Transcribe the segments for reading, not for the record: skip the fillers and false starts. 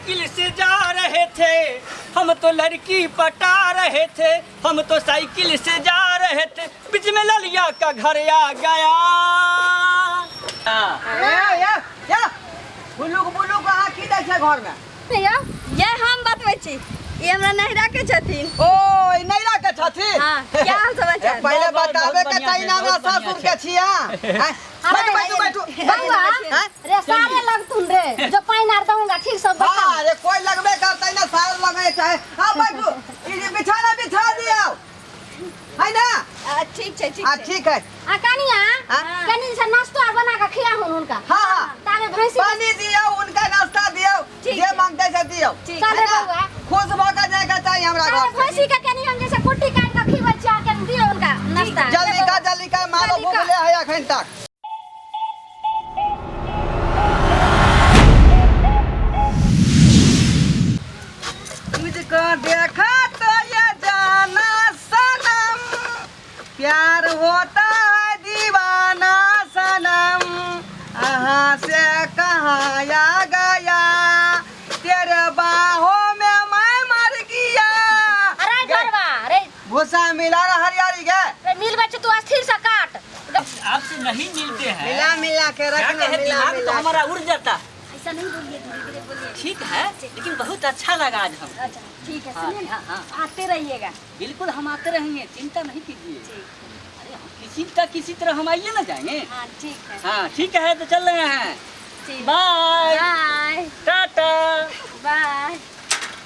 Cycle से जा रहे थे, हम तो लड़की पटा रहे थे, हम तो साइकिल से जा रहे थे, बीच में ललिया का घर आ गया। या बुल्लू बुल्लू कहाँ की दै छै घर में? ये हम बतबै छी, ये हमरा नहिरा के छथिन। ओ नैरा के छथिन? हां, क्या हाल समाचार? पहले बतावे के चाहिए ना हमरा सासुर के छिया। बैठो बउआ रे सारे लगतुन रे, जो पानी आर दूंगा ठीक सब बता। हां रे कोई लगबे करतै ना, सारे लगे चाहे। हां बैठो, ई जे बिछाना बिछा दियो है ना? ठीक है ठीक है। ठीक है। आ कनिया कनी से नाश्ता बना के खिया हुन उनका। हां तारे भैंसी पानी दियो, उनका नाश्ता दियो, जे मांगते से दियो। चल रे बउआ, खुश भ के जाए के चाहिए हमरा घर से। भैंसी के कनी हम जैसे कुट्टी काट के खिबै छिया के दियो उनका नाश्ता। जल्दी का मारो भूखले है अखन तक। तुझको देखा तो ये जाना सनम, प्यार होता है दीवाना सनम, कहाँ से कहाँ आ गया, तेरे बाहों में मैं मर गया। अरे गरबा रे भूसा मिला ना हरियाली के मिल बच्चे तू अस्थिर से काट। आपसे नहीं मिलते हैं, मिला के क्या रखना। कहे, दिमाग तो हमारा उड़ जाता। ऐसा नहीं बोलिए, धीरे धीरे बोलिए। ठीक है, लेकिन बहुत अच्छा लगा आज हम। अच्छा ठीक है, हाँ, सुनिए हाँ, हाँ। आते रहिएगा। बिल्कुल हम आते रहेंगे, चिंता नहीं कीजिए। अरे हम किसी तरह हम आइए ना जाएंगे। हाँ ठीक है। हाँ ठीक है, तो चल रहे हैं। ठीक। Bye bye tata, bye.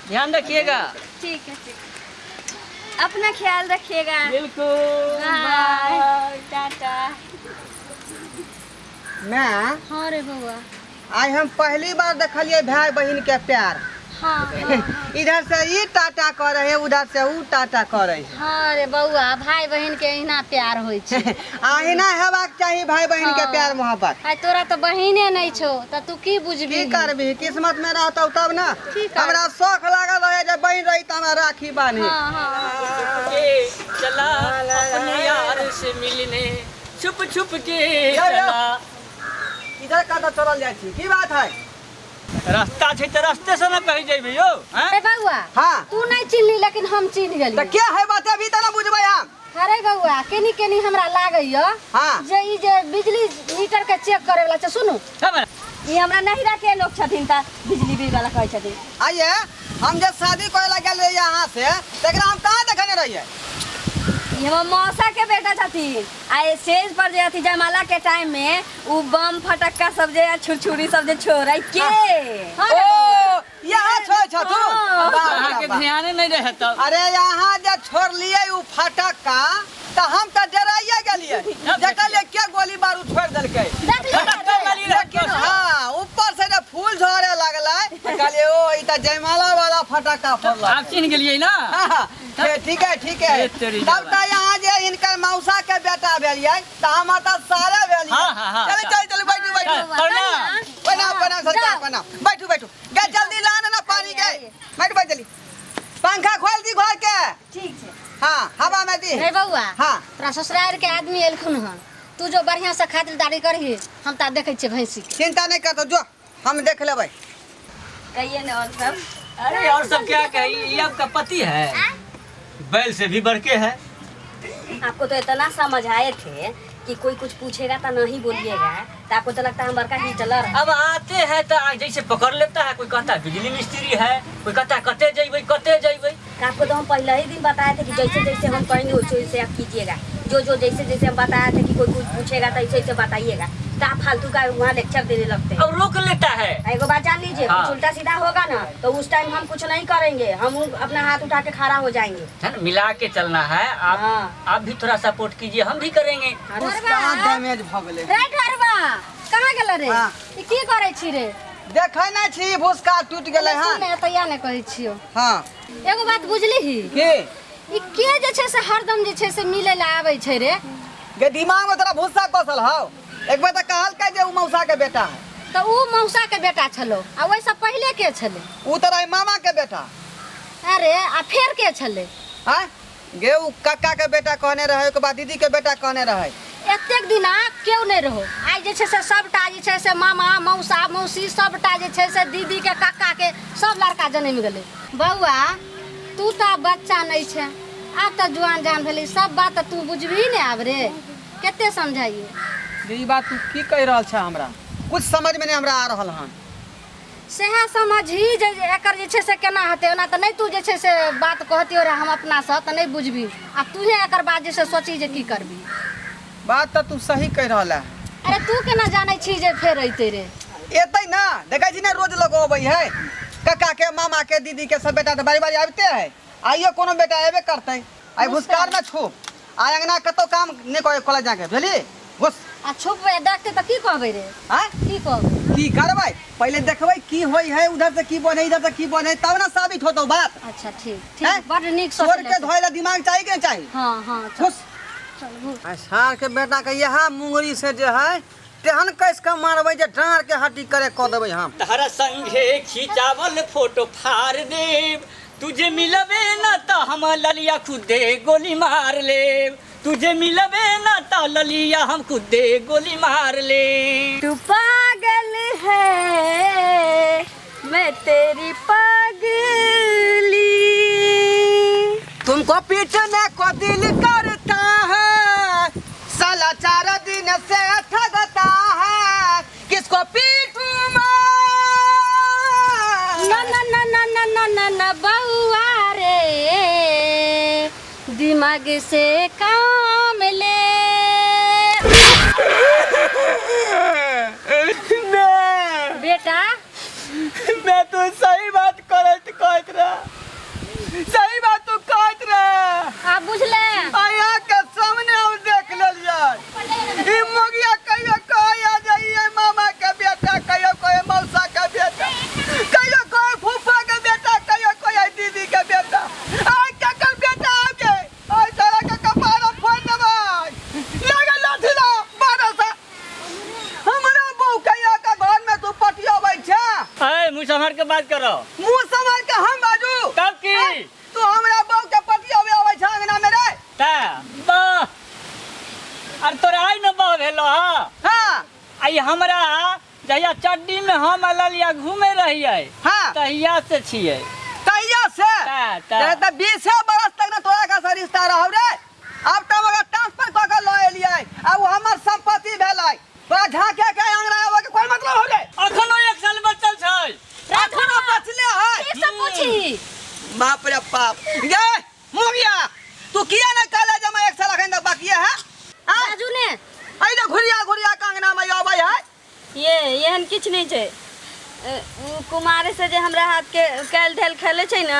ध्यान रखिएगा। ठीक है ठीक है, अपना ख्याल रखिएगा। बिल्कुल, बाय टाटा। मैं हाँ रे बउआ। आज हम पहली बार देखलिए भाई बहन के प्यार। हाँ हाँ इधर से ये टाटा कर रहे, उधर से वो टाटा कर रहे। हाँ रे बउआ, भाई बहन के एहिना प्यार होइ छै। अहिना हेबाक चाहिए भाई बहन के हाँ। प्यार मोहब्बत। आइ तोरा तो बहिने नहीं छो, त तू की बुझबी? की करबी, किस्मत में रहता तब ना। की करब? हमरा शौक लागल रहे जब बहन रही त हमरा राखी बांधी। हाँ हाँ ये चला अपने यार से मिलने, छुप छुप के चला। इधर का तो चलल जाय छी, की बात है? रास्ता छै त रास्ते से ना कहीं जेबे यो। रे बउआ, हाँ तू नहीं चिन्हली लेकिन हम चिन्ह तो गेली। क्या है बात अभी तना बुझबै हम। अरे बउआ, केनी केनी हमरा लागैया हाँ जे ई जे बिजली मीटर के चेक करे वाला छै, सुनू ई हमरा नहिरा के लोग छथिन त बिजली बिल वाला कहै छथिन। आइए, हम जे शादी करे लगे रहिए यहाँ से, तकरा हम कहाँ देखने रहिए? ई हमर मौसा के बेटा छथिन। आ स्टेज पर जे अथी जयमाला के टाइम में उ बम फटक्का सब जे छुरछुरी सब जे छोड़ै के। ओ यहाँ छोड़ छ तू। हाँ। वाह, अहाँ वाह, के वाह। ध्यान नहीं रहे तब। अरे यहाँ जे छोड़ लिए उ फटक्का त हम त डराइए गेलिए। देखलिए के गोली बारूद छोड़ देलकै। लेकिन हाँ ऊपर से जे फूल झरे लगलै, कहलिए ओ ई त जयमाला वाला फटक्का फोड़ल। आप चिन्ह गेलिए ना। ठीक है। तब त यहाँ जे इनकर मौसा के बेटा भेलिए त हम त सारे भेलिए। हाँ। चल बैठू गे जल्दी ला ना पानी के। बैठ जल्दी, पंखा खोल दी घर के। ठीक छै। हाँ हवा में दी। रे बउआ, हाँ तोरा ससुराल के आदमी एलखुन हन, तू जो बढ़िया से खातिरदारी करही, हम ता देखै छियै भैंसी के। चिंता नहीं कर, तो जो हम देख लेबै। कहिए ने और सब। अरे और सब क्या कही, ये आपका पति है, बैल से भी बढ़ के है। आपको तो इतना समझ आए थे कि कोई कुछ पूछेगा तो नहीं बोलिएगा, तो आपको तो लगता है हम बड़का हिटलर है। अब आते हैं तो जैसे पकड़ लेता है, कोई कहता है बिजली मिस्त्री है, कोई कहता है कते जइबै। आपको तो हम पहले ही दिन बताए थे कि जैसे जैसे हम कहेंगे वैसे वैसे आप कीजिएगा। जो जैसे जैसे हम बताए थे कि कोई कुछ पूछेगा तो ऐसे बताइएगा। तो आप फालतू का वहाँ लेक्चर देने लगते हैं। और रोक लेता है। एगो बात जान लीजिए, हाँ। कुछ उल्टा सीधा होगा ना तो उस टाइम हम कुछ नहीं करेंगे, हम अपना हाथ उठा के खड़ा हो जाएंगे। है ना, मिला के चलना है। हाँ। आप भी थोड़ा सपोर्ट कीजिए, हम भी करेंगे। कहाँ डैमेज भ गेलै। कहाँ गेल रे? हाँ। ई की करे छी रे? देखै नै छी भूसका टूट गेलै हन। सुने तैया ने कहै छियो। हाँ एगो बात बुझली ही, के ई के जे छै से हरदम जे छै से मिले ला आबै छै रे? गे दिमाग में तोरा भूसा कसल हौ। एक बार त कहलकै जे उ मौसा के बेटा है। तो उ मौसा के बेटा छलो, आ वैसे पहले के छले? उ तोरा मामा के बेटा। अरे आ फेर के छले? हैं गे उ काका के बेटा कहने रहे, के बाद दीदी के बेटा कहने रहे। एतेक दिन केओ नहीं रहो, आज आई जे छे से सबटा जे छे से मामा मौसा मौसी सबटा जे छे से दीदी के काका के सब लड़का जन्म गेले। बउआ तू तो बच्चा नहीं छे, अब तो जुआन जान भेली, सब बात तू बुझबी ने आब रे, केते समझाइए। ई बात तू की कह रहल छ, हमरा कुछ समझ में नहीं हमरा आ रहल हन। सेहा समझी जे एकर जे छे से केना हते, ओना त नहीं तू जे छे से बात कहतियो रे हम अपना से त नहीं बुझबी, आ तूहे एकर बात जे से सोची जे की करबी। बात तो तू सही कह रहल है। अरे तू केना जाने छी जे फेर अइते रे? एतै ना, देखै छी ना रोज लोग अबै है, काका के मामा के दीदी के सब बेटा तो बारी बारी आबते है। आइयो कोनो बेटा एबे करतै, आई भुसकार में छुप, आ अंगना कतो काम ने करे कॉलेज जाके भेली घुस। आ छुप देखते त की कहबे रे? हां की कहबे? की करबै, पहले देखबै की होई है, उधर से की बने इधर से की बने, तब ना साबित होतो बात। अच्छा ठीक ठीक, बड़ नीक सोच छोड़ के धोइला दिमाग चाहिए कि नहीं चाहिए? हां हां घुस। सार के बेटा के यहाँ मुंगरी से जो है तेहन कैस के मारबै जे डांर के हड्डी करे क देबै हम। तहरा संगे खिंचावल फोटो फाड़ देव, तुझे मिलबे न त हम ललिया खुदे गोली मार लेब, तुझे मिलबे न त ललिया हम खुदे गोली मार ले। तू पागल है मैं तेरी पागली, तुमको पीटने को दिल करता है, साला 4 दिन से ठगता है, किसको पीटूं मैं? ना ना ना ना ना ना ना ना बउआ रे, दिमाग से काम ले। बेटा मैं तो सही बात कहत रहा, सही बात तू कहत रहा। आप बुझले आया के सामने हम देख लेलिए, ई मोगिया कहियो कहया जाइए मामा के बेटा, कहियो कहे मौसा के बेटा, कहियो कहे फूफा के बेटा, कहियो कहे दीदी के बेटा। आई के कर बेटा आगे आई सारा के कपार फोड़ देबै, लागल लाठीला बारसा। हमरा बहू कहिया के घर में तू पटियाबै छै? ए मुंह संभाल के बात करो। मुंह संभाल के हम बाजू तब की तू हमरा बहू के पटियाबै आबै छै अंगना में रे? ता बा अरे तोरा आई न बा भेलो। हां आई हमरा जहिया चड्डी में हम ललिया घूमे रहिए, हां तहिया से छिए। तहिया से त 20 बरस तक न तोरा का रिश्ता रहौ रे। अब त मगर ट्रांसफर क के ल एलियै, अब हमर संपत्ति भेलै, तोरा झाके के अंगना आबै के कोन मतलब हो रे? अखनो 1 साल बचल छै, अखनो बचले है। ठीक से पूछी। बाप रे बाप, गे मोगिया तू किया न कॉलेज में 1 साल अखन तक बाकी है? बाजू ने आई त घुरिया घुरिया के अंगना में आबै है। ये एहन किछ नहीं छै, कुमारे से जे हमरा हाथ के कैल धैल खेले छै ना,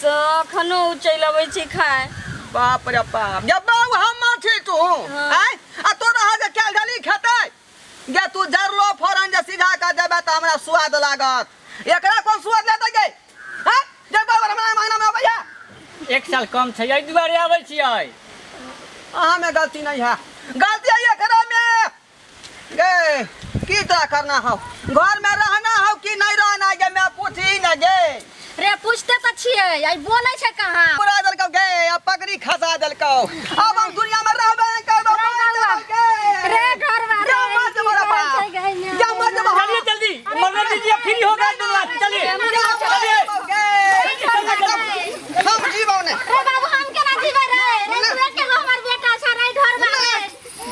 सो खनो चलि अबै छी खाए। बाप रे बाप, जब बाबू हम छी तू आय आ तोरा हाथ के ढाली खेतै, गे तू जरलो फोरन जे सीधा का देबे त हमरा स्वाद लागत, एकरा कोन स्वाद लेतै गे? हैं जे बाबू हमरा मांगना में आबै है। 1 साल कम छै, एहि दुआरे आबै छियै। अहाँ में गलती नहीं है, गलती है एकरा में। गे की तोरा करना हो, घर में रहना हो कि नहीं रहना गे? मैं पूछी न गे। रे पूछते त छियै, आई बोलै छै कहाँ? पूरा दलकौ गे, अब पगड़ी खसा दलकौ, अब हम दुनिया में रहबे नहीं करबो। रे घरवा रे मत बड़ा बा, जा मत बा। चलिए जल्दी, मगर दीजिए फ्री हो गया दोनों, चलिए चलिए। हम जीवो ने रे बाबू हम केना जीवे रे? रे तू के हमर बेटा छ रे घरवा रे।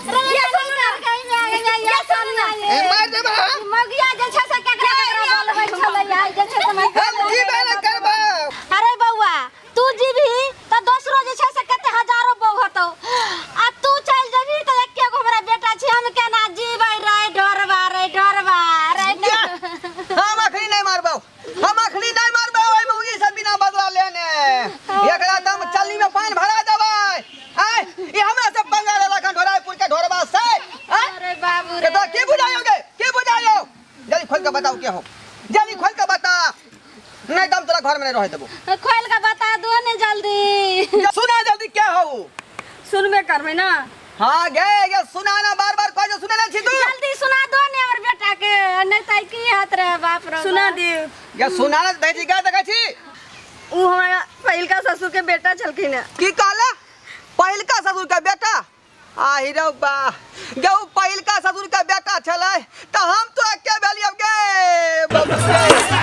रे ये सुन कहीं में आ गया, ये सुन ए मार दे बा। मगिया जे छ से केकरा बोलबै छलै आई जे छ से हम जीवे न करबो। अरे बउआ तू जीभी त दोसरो जे छ से कते हजारों बौ होतौ, आ तू चल जभी त एके गो हमरा बेटा छी, हम केना जीबै रे ढोरवा रे ढोरवा रे। हम अखनी नहीं मारबो, हम अखनी नहीं मारबो ओइ मुगी से बिना बदला लेने। एकरा दम चलनी में पानी भरा देबै। आय ई हमरा से पंगा लेलखन ढोराईपुर के ढोरबा से। अरे बाबू रे के तो की बुझायोगे, की बुझायो? जल्दी खोल के बताओ के हो, जल्दी खोल के बता, नहीं दम तोरा घर में नहीं रह देबो। खोल के बता दो ने जल्दी। सुना जल्दी क्या हो? सुनबे करबै ना। हां गे ये सुनाना बार-बार कह जो सुने नहीं छी तू। जल्दी सुना दो ने और बेटा के, नहीं त की हाथ रे बाप रे। सुना दियो। ये सुनाना भेजी का देखै छी? उ हमरा पहिलका ससुर के बेटा छलखिन है। की कहला? पहिलका ससुर के बेटा? आही रो बा गऊ पहिल का ससुर का बेटा छलै त हम तो एके भेलियै गे बाबू